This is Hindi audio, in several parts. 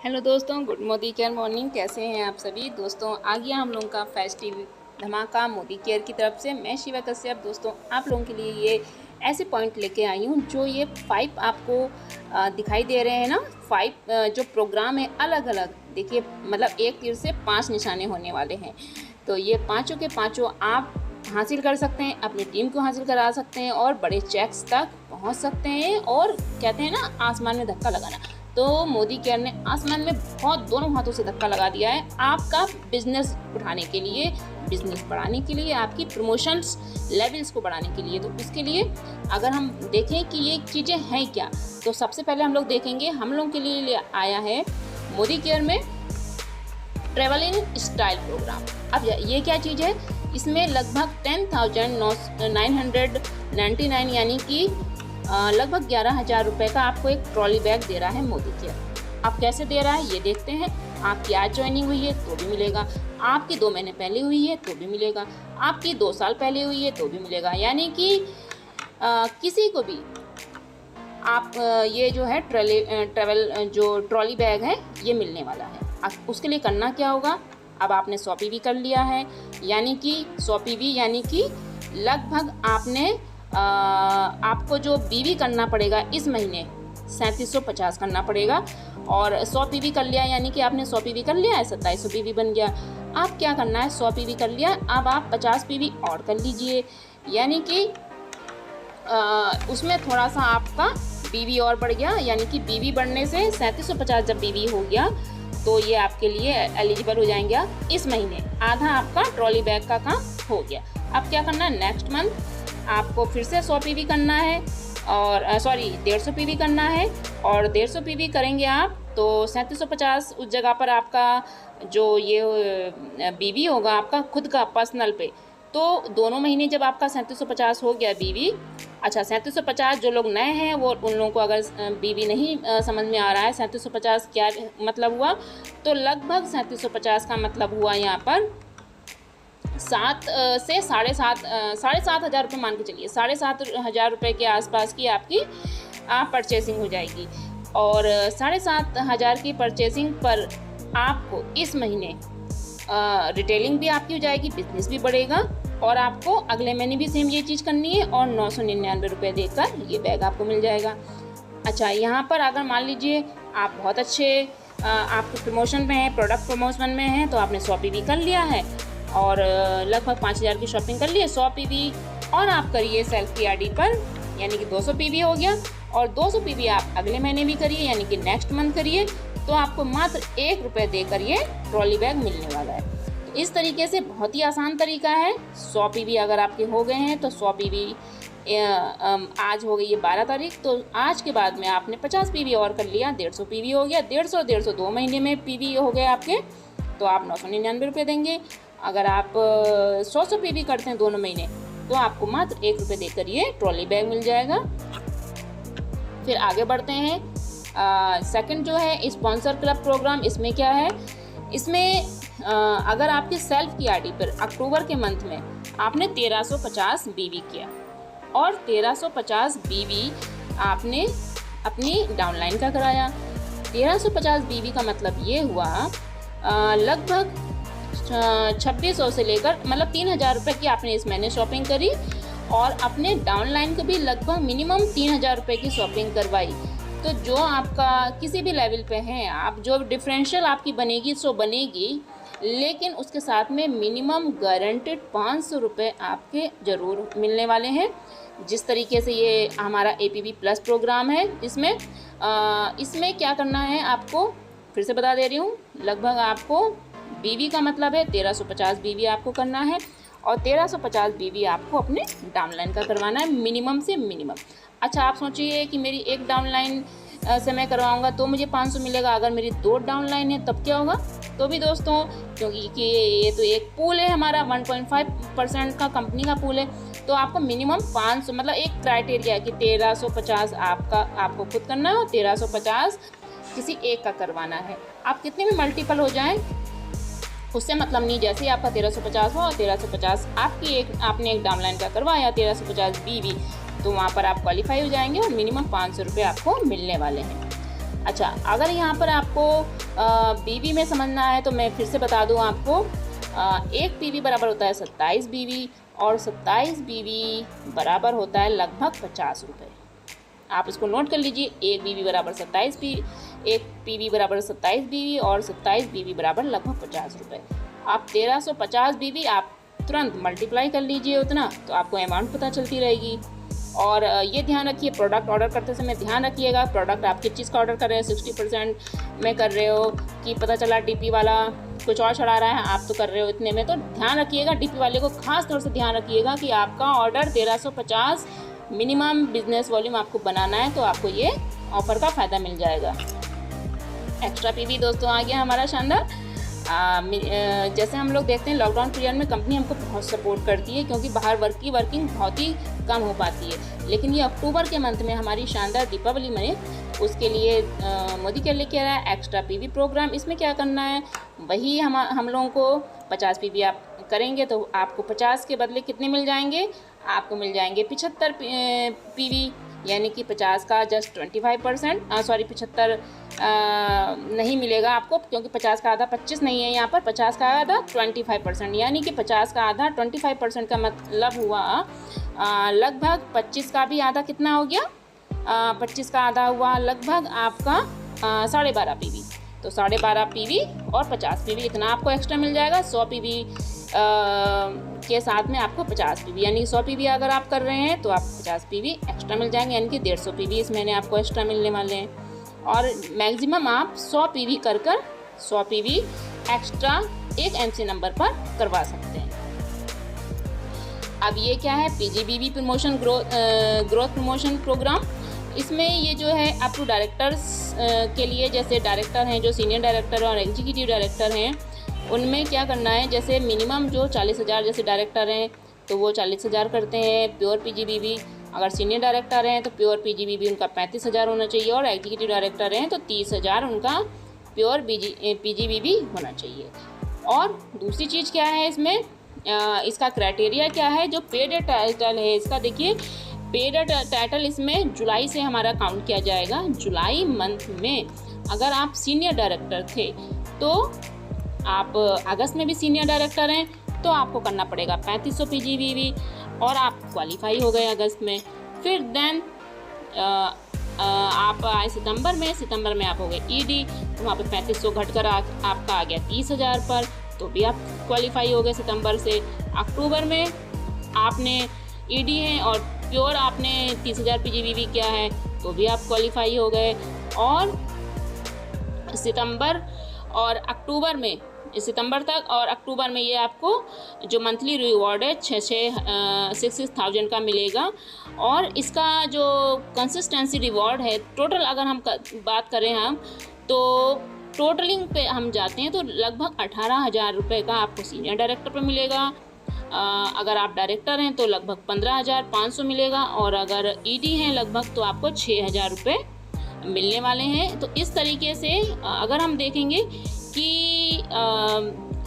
हेलो दोस्तों, गुड मोदी केयर मॉर्निंग। कैसे हैं आप सभी दोस्तों? आ गया हम लोगों का फेस्टिव धमाका मोदी केयर की तरफ से। मैं शिवा कश्यप दोस्तों आप लोगों के लिए ये ऐसे पॉइंट लेके आई हूँ जो ये 5 आपको दिखाई दे रहे हैं ना। 5 जो प्रोग्राम है अलग अलग, देखिए मतलब एक तीर से 5 निशाने होने वाले हैं। तो ये पाँचों के पाँचों आप हासिल कर सकते हैं, अपनी टीम को हासिल करा सकते हैं और बड़े चेक्स तक पहुँच सकते हैं। और कहते हैं ना आसमान में धक्का लगाना, तो मोदी केयर ने आसमान में बहुत दोनों हाथों से धक्का लगा दिया है आपका बिजनेस उठाने के लिए, बिजनेस बढ़ाने के लिए, आपकी प्रमोशंस लेवल्स को बढ़ाने के लिए। तो उसके लिए अगर हम देखें कि ये चीज़ें हैं क्या, तो सबसे पहले हम लोग देखेंगे हम लोगों के लिए आया है मोदी केयर में ट्रैवल इन स्टाइल प्रोग्राम। अब ये क्या चीज़ है? इसमें लगभग 10,999 यानी कि लगभग 11,000 रुपये का आपको एक ट्रॉली बैग दे रहा है मोदी केयर। अब कैसे दे रहा है ये देखते हैं। आपकी आज ज्वाइनिंग हुई है तो भी मिलेगा, आपकी 2 महीने पहले हुई है तो भी मिलेगा, आपकी 2 साल पहले हुई है तो भी मिलेगा। यानी कि किसी को भी आप ये जो है ट्रैवल जो ट्रॉली बैग है ये मिलने वाला है। अब उसके लिए करना क्या होगा? अब आपने 100 PV कर लिया है, यानी कि 100 PV यानी कि लगभग आपने आपको जो बीवी करना पड़ेगा इस महीने 3750 करना पड़ेगा। और 100 PV कर लिया यानी कि आपने 100 PV कर लिया है, 2700 PV बन गया। अब क्या करना है? 100 PV कर लिया, अब आप 50 PV और कर लीजिए, यानी कि उसमें थोड़ा सा आपका बीवी और बढ़ गया। यानी कि बीवी बढ़ने से 3750 जब बीवी हो गया तो ये आपके लिए एलिजिबल हो जाएंगे। इस महीने आधा आपका ट्रॉली बैग का काम हो गया। अब क्या करना है? नेक्स्ट मंथ आपको फिर से 100 PV करना है, और 150 PV करना है। और 150 PV करेंगे आप तो 3750 उस जगह पर आपका जो ये बीवी होगा आपका खुद का पर्सनल पे। तो दोनों महीने जब आपका 3750 हो गया बीवी, अच्छा 3750 जो लोग नए हैं वो उन लोगों को अगर बीवी नहीं समझ में आ रहा है 3750 क्या मतलब हुआ, तो लगभग 3750 का मतलब हुआ यहाँ पर 7 से 7,500 रुपये मान के चलिए, 7,500 रुपये के आसपास की आपकी परचेसिंग हो जाएगी। और 7,500 की परचेसिंग पर आपको इस महीने रिटेलिंग भी आपकी हो जाएगी, बिजनेस भी बढ़ेगा। और आपको अगले महीने भी सेम ये चीज़ करनी है और 999 रुपये देकर ये बैग आपको मिल जाएगा। अच्छा, यहाँ पर अगर मान लीजिए आप बहुत अच्छे आपके प्रमोशन में हैं, प्रोडक्ट प्रमोशन में हैं, तो आपने 100 PV कर लिया है और लगभग 5,000 की शॉपिंग कर ली है। 100 PV और आप करिए सेल्फ PRD पर, यानी कि 200 PV हो गया। और 200 PV आप अगले महीने भी करिए, यानी कि नेक्स्ट मंथ करिए, तो आपको मात्र 1 रुपये देकर ये ट्रॉली बैग मिलने वाला है। तो इस तरीके से बहुत ही आसान तरीका है। 100 PV अगर आपके हो गए हैं तो 100 PV आज हो गई है 12 तारीख, तो आज के बाद में आपने 50 PV और कर लिया, 150 PV हो गया। 150 2 महीने में PV हो गए आपके, तो आप 999 रुपये देंगे। अगर आप 100 PV करते हैं दोनों महीने तो आपको मात्र 1 रुपये देकर ये ट्रॉली बैग मिल जाएगा। फिर आगे बढ़ते हैं। सेकंड जो है स्पॉन्सर क्लब प्रोग्राम। इसमें क्या है? इसमें अगर आपकी सेल्फ PRD पर अक्टूबर के मंथ में आपने 1350 BV किया और 1350 BV आपने अपनी डाउनलाइन का कराया। 1350 BV का मतलब ये हुआ लगभग 2600 से लेकर मतलब 3,000 रुपये की आपने इस महीने शॉपिंग करी और अपने डाउनलाइन को भी लगभग मिनिमम 3,000 रुपये की शॉपिंग करवाई। तो जो आपका किसी भी लेवल पे है, आप जो डिफरेंशियल आपकी बनेगी सो बनेगी, लेकिन उसके साथ में मिनिमम गारंटेड 500 रुपये आपके ज़रूर मिलने वाले हैं। जिस तरीके से ये हमारा APB प्लस प्रोग्राम है, इसमें क्या करना है आपको फिर से बता दे रही हूँ। लगभग आपको BV का मतलब है 1350 BV आपको करना है और 1350 BV आपको अपने डाउनलाइन का करवाना है, मिनिमम से मिनिमम। अच्छा, आप सोचिए कि मेरी एक डाउनलाइन से मैं करवाऊँगा तो मुझे 500 मिलेगा, अगर मेरी 2 डाउनलाइन है तब क्या होगा? तो भी दोस्तों, क्योंकि कि ये तो एक पूल है हमारा, 1.5% का कंपनी का पूल है, तो आपको मिनिमम 500 मतलब एक क्राइटेरिया है कि 1350 आपको खुद करना है और 1350 किसी एक का करवाना है। आप कितने भी मल्टीपल हो जाएं उससे मतलब नहीं। जैसे ही आपका 1350 हो और 1350 आपने एक डाउनलाइन का करवाया 1350 BV, तो वहाँ पर आप क्वालिफाई हो जाएंगे और मिनिमम 500 रुपये आपको मिलने वाले हैं। अच्छा, अगर यहाँ पर आपको बीवी में समझना है तो मैं फिर से बता दूँ आपको, एक पीवी बराबर होता है 27 बीवी, और 27 बीवी बराबर होता है लगभग 50 रुपये। आप इसको नोट कर लीजिए, एक बीवी बराबर 27 बीवी, एक पीवी बराबर 27 बीवी, और 27 बीवी बराबर लगभग 50 रुपये। आप 1350 बीवी आप तुरंत मल्टीप्लाई कर लीजिए उतना, तो आपको अमाउंट पता चलती रहेगी। और ये ध्यान रखिए, प्रोडक्ट ऑर्डर करते समय ध्यान रखिएगा, प्रोडक्ट आप किस चीज़ का ऑर्डर कर रहे हैं, 60% में कर रहे हो कि पता चला डीपी वाला कुछ और चढ़ा रहा है, आप तो कर रहे हो इतने में, तो ध्यान रखिएगा, डीपी वाले को खास तौर से ध्यान रखिएगा कि आपका ऑर्डर 1350 मिनिमम बिजनेस वॉल्यूम आपको बनाना है, तो आपको ये ऑफ़र का फ़ायदा मिल जाएगा। एक्स्ट्रा पीवी दोस्तों आ गया हमारा शानदार। जैसे हम लोग देखते हैं लॉकडाउन पीरियड में कंपनी हमको बहुत सपोर्ट करती है, क्योंकि बाहर वर्किंग बहुत ही कम हो पाती है, लेकिन ये अक्टूबर के मंथ में हमारी शानदार दीपावली मने, उसके लिए मोदी क्या लेके आ रहा है, एक्स्ट्रा पीवी प्रोग्राम। इसमें क्या करना है, वही हम लोगों को 50 पीवी आप करेंगे तो आपको 50 के बदले कितने मिल जाएंगे, आपको मिल जाएंगे 75 पीवी, यानी कि 50 का जस्ट 25%, 75 नहीं मिलेगा आपको, क्योंकि 50 का आधा 25 नहीं है यहाँ पर, 50 का आधा 25%, यानी कि 50 का आधा 25% का मतलब हुआ लगभग 25 का भी आधा कितना हो गया, 25 का आधा हुआ लगभग आपका 12.5 पीवी। तो 12.5 पीवी और 50 पीवी इतना आपको एक्स्ट्रा मिल जाएगा। 100 पीवी के साथ में आपको 50 पीवी, यानी 100 पीवी अगर आप कर रहे हैं तो आप 50 पीवी एक्स्ट्रा मिल जाएंगे, यानी कि 150 पीवी इस महीने आपको एक्स्ट्रा मिलने वाले हैं। और मैक्सिमम आप 100 पीवी कर 100 पीवी एक्स्ट्रा एक एमसी नंबर पर करवा सकते हैं। अब ये क्या है, पीजीबीवी प्रमोशन ग्रोथ प्रमोशन प्रोग्राम। इसमें ये जो है अप टू डायरेक्टर्स के लिए, जैसे डायरेक्टर हैं, जो सीनियर डायरेक्टर और एग्जीक्यूटिव डायरेक्टर हैं, उनमें क्या करना है, जैसे मिनिमम जो 40,000 जैसे डायरेक्टर हैं तो वो 40,000 करते हैं प्योर पीजीबीवी। अगर सीनियर डायरेक्टर हैं तो प्योर पीजीबीवी उनका 35,000 होना चाहिए, और एग्जीक्यूटिव डायरेक्टर हैं तो 30,000 उनका प्योर पीजीबीवी होना चाहिए। और दूसरी चीज़ क्या है इसमें, इसका क्राइटेरिया क्या है, जो पेड टाइटल है इसका, देखिए पेड टाइटल इसमें जुलाई से हमारा काउंट किया जाएगा। जुलाई मंथ में अगर आप सीनियर डायरेक्टर थे तो आप अगस्त में भी सीनियर डायरेक्टर हैं तो आपको करना पड़ेगा 3500 पीजीबीवी, और आप क्वालिफाई हो गए अगस्त में। फिर देन आप आए सितंबर में आप हो गए ईडी, तो वहाँ पे 3500 घटकर आपका आ गया 30,000 पर, तो भी आप क्वालिफाई हो गए सितंबर से। अक्टूबर में आपने ईडी है और प्योर आपने 30,000 पीजीबीवी किया है तो भी आप क्वालिफाई हो गए। और सितंबर तक और अक्टूबर में ये आपको जो मंथली रिवॉर्ड है 6,000 का मिलेगा। और इसका जो कंसिस्टेंसी रिवॉर्ड है टोटल अगर हम बात करें हम तो टोटलिंग पे हम जाते हैं तो लगभग 18,000 रुपये का आपको सीनियर डायरेक्टर पे मिलेगा। अगर आप डायरेक्टर हैं तो लगभग 15,500 मिलेगा, और अगर ईडी हैं लगभग तो आपको 6,000 रुपये मिलने वाले हैं। तो इस तरीके से अगर हम देखेंगे कि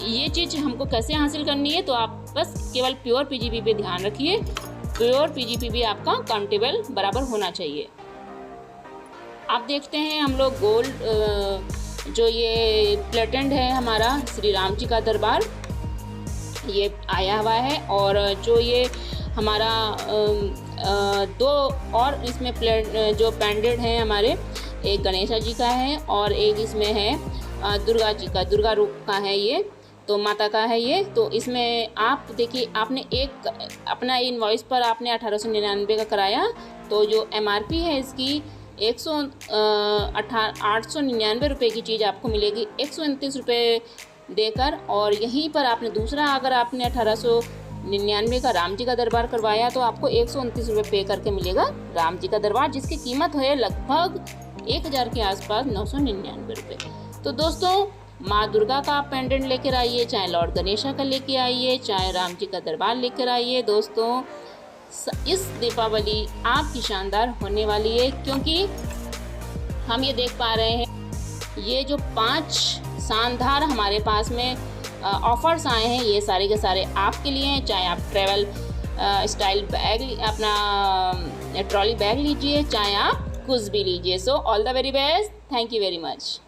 ये चीज़ हमको कैसे हासिल करनी है, तो आप बस केवल प्योर पीजीबी पे ध्यान रखिए। प्योर पीजीबी आपका काउंटेबल बराबर होना चाहिए। आप देखते हैं हम लोग गोल्ड जो ये प्लेटेंट है हमारा श्री राम जी का दरबार, ये आया हुआ है। और जो ये हमारा 2 और इसमें जो पेंडेंट हैं हमारे, एक गणेशा जी का है और एक इसमें है दुर्गा जी का, दुर्गा रूप का है ये, तो माता का है ये। तो इसमें आप देखिए, आपने एक अपना इनवॉइस पर आपने 1899 का कराया, तो जो एमआरपी है इसकी 899 रुपये की चीज़ आपको मिलेगी 129 रुपये देकर। और यहीं पर आपने दूसरा, अगर आपने 1899 का राम जी का दरबार करवाया तो आपको 129 रुपये पे करके मिलेगा राम जी का दरबार, जिसकी कीमत है लगभग 1,000 के आसपास 999 रुपये। तो दोस्तों, माँ दुर्गा का आप पेंडेंट लेकर आइए, चाहे लॉर्ड गणेशा का लेके आइए, चाहे राम जी का दरबार लेकर आइए। दोस्तों, इस दीपावली आपकी शानदार होने वाली है, क्योंकि हम ये देख पा रहे हैं ये जो 5 शानदार हमारे पास में ऑफ़र्स आए हैं, ये सारे के सारे आपके लिए हैं। चाहे आप ट्रैवल स्टाइल बैग, अपना ट्रॉली बैग लीजिए, चाहे आप कुछ भी लीजिए। So all the very best. Thank you very much.